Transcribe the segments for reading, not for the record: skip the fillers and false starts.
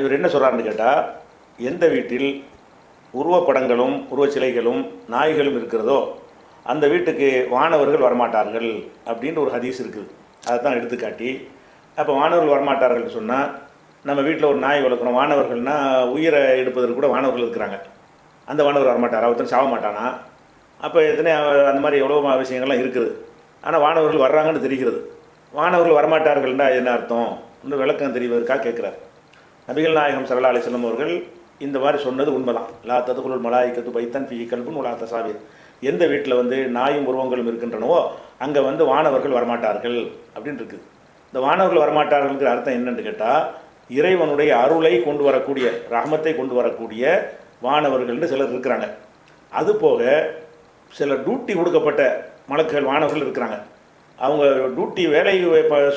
இவர் என்ன சொல்கிறாருன்னு கேட்டால், எந்த வீட்டில் உருவப்படங்களும் உருவச்சிலைகளும் நாய்களும் இருக்கிறதோ அந்த வீட்டுக்கு வானவர்கள் வரமாட்டார்கள் அப்படின்ற ஒரு ஹதீஸ் இருக்குது. அதை தான் எடுத்துக்காட்டி, அப்போ வானவர்கள் வரமாட்டார்கள் சொன்னால், நம்ம வீட்டில் ஒரு நாய் வளர்க்குறோம், வானவர்கள்னால் உயிரை எடுப்பதற்கு கூட வானவர்கள் இருக்கிறாங்க. அந்த வானவர் வரமாட்டார், ஒருத்தர் சாக மாட்டானா? அப்போ எத்தனை அந்த மாதிரி எவ்வளோ விஷயங்கள்லாம் இருக்குது. ஆனால் வானவர்கள் வர்றாங்கன்னு தெரிகிறது. வானவர்கள் வரமாட்டார்கள்னா என்ன அர்த்தம்? இன்னும் விளக்கம் தெரிவதற்காக கேட்குறார். நபிகள் நாயகம் ஸல்லல்லாஹு அலைஹி வஸல்லம் அவர்கள் இந்த மாதிரி சொன்னது உண்மைதான். லா ததுகுலுல் மலாயிகத்து பைத்தன் ஃபீஹி கல்புன் வலா தஸாவீர். எந்த வீட்டில் நாயும் உருவங்களும் இருக்கின்றனவோ அங்கே வானவர்கள் வரமாட்டார்கள் அப்படின்னு இருக்குது. இந்த வானவர்கள் வரமாட்டார்கள்ங்கிற அர்த்தம் என்னன்னு கேட்டால், இறைவனுடைய அருளை கொண்டு வரக்கூடிய, ரஹமத்தை கொண்டு வரக்கூடிய வானவர்கள்னு சிலர் இருக்கிறாங்க. அதுபோக சில டியூட்டி கொடுக்கப்பட்ட மலக்குகள் வானவர்கள் இருக்கிறாங்க. அவங்க டியூட்டி வேலை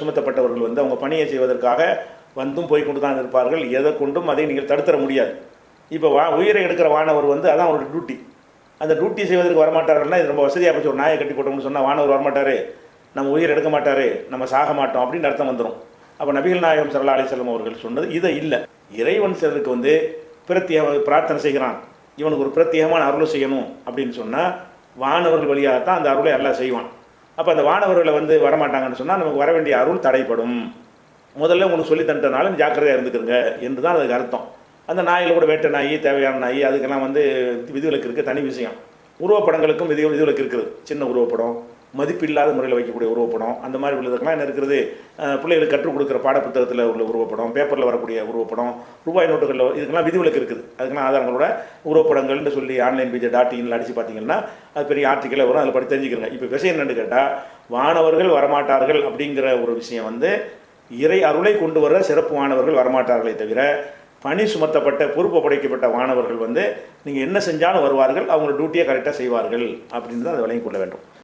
சுமத்தப்பட்டவர்கள் அவங்க பணியை செய்வதற்காக வந்தும் போய் கொண்டு தான் இருப்பார்கள். எதை கொண்டும் அதை நீங்கள் தடுத்துற முடியாது. இப்போ உயிரை எடுக்கிற வானவர் அதான் அவருடைய டியூட்டி. அந்த டியூட்டி செய்வதற்கு வரமாட்டார்கள்னா இது ரொம்ப வசதியாக போச்சு. ஒரு நாயை கட்டி போட்டோம்னு சொன்னால் வானவர் வரமாட்டார், நம்ம உயிர் எடுக்க மாட்டார், நம்ம சாக மாட்டோம் அப்படின்னு அர்த்தம் வந்துடும். அப்போ நபிகள் நாயகம் ஸல்லல்லாஹு அலைஹி வஸல்லம் அவர்கள் சொன்னது இதை இல்லை. இறைவன் சிலருக்கு பிரத்யேக பிரார்த்தனை செய்கிறான், இவனுக்கு ஒரு பிரத்யேகமான அருளை செய்யணும் அப்படின்னு சொன்னால் வானவர்கள் வழியாகத்தான் அந்த அருளை எல்லாம் செய்வான். அப்போ அந்த வானவர்களை வரமாட்டாங்கன்னு சொன்னால் நமக்கு வர வேண்டிய அருள் தடைப்படும். முதல்ல உங்களுக்கு சொல்லி தந்துட்டனால ஜாக்கிரதையாக இருந்துக்கிறங்க என்று தான் அதுக்கு அர்த்தம். அந்த நாயில் கூட வேட்டை நாய், தேவையான நாய், அதுக்கெல்லாம் விதிவிலக்கு இருக்குது, தனி விஷயம். உருவப்படங்களுக்கும் விதிவிலக்கு இருக்குது. சின்ன உருவப்படம், மதிப்பில்லாத முறையில் வைக்கக்கூடிய உருவப்படம், அந்த மாதிரி உள்ளதுக்கெல்லாம் என்ன இருக்குது, பிள்ளைகளுக்கு கற்றுக் கொடுக்குற பாடப்புத்தகத்தில் உள்ள உருவப்படம், பேப்பரில் வரக்கூடிய உருவப்படம், ரூபாய் நோட்டுகளில் இதுக்கெல்லாம் விதிவிலக்கு இருக்குது. அதுக்கெல்லாம் ஆதாரங்களோட உருவப்படங்கள்னு சொல்லி ஆன்லைன் BJ.in அடித்து பார்த்தீங்கன்னா அது பெரிய ஆர்டிக்கலே வரும், அதில் படி தெரிஞ்சுக்கிறங்க. இப்போ விஷயம் என்னென்னு கேட்டால், வானவர்கள் வரமாட்டார்கள் அப்படிங்கிற ஒரு விஷயம் இறை அருளை கொண்டு வர சிறப்பு வானவர்கள் வரமாட்டார்களே தவிர, பணி சுமத்தப்பட்ட பொறுப்பு படைக்கப்பட்ட வானவர்கள் நீங்கள் என்ன செஞ்சாலும் வருவார்கள், அவங்களோட டியூட்டியை கரெக்டாக செய்வார்கள் அப்படின்னு தான் அதை விளங்கிக் கொள்ள வேண்டும்.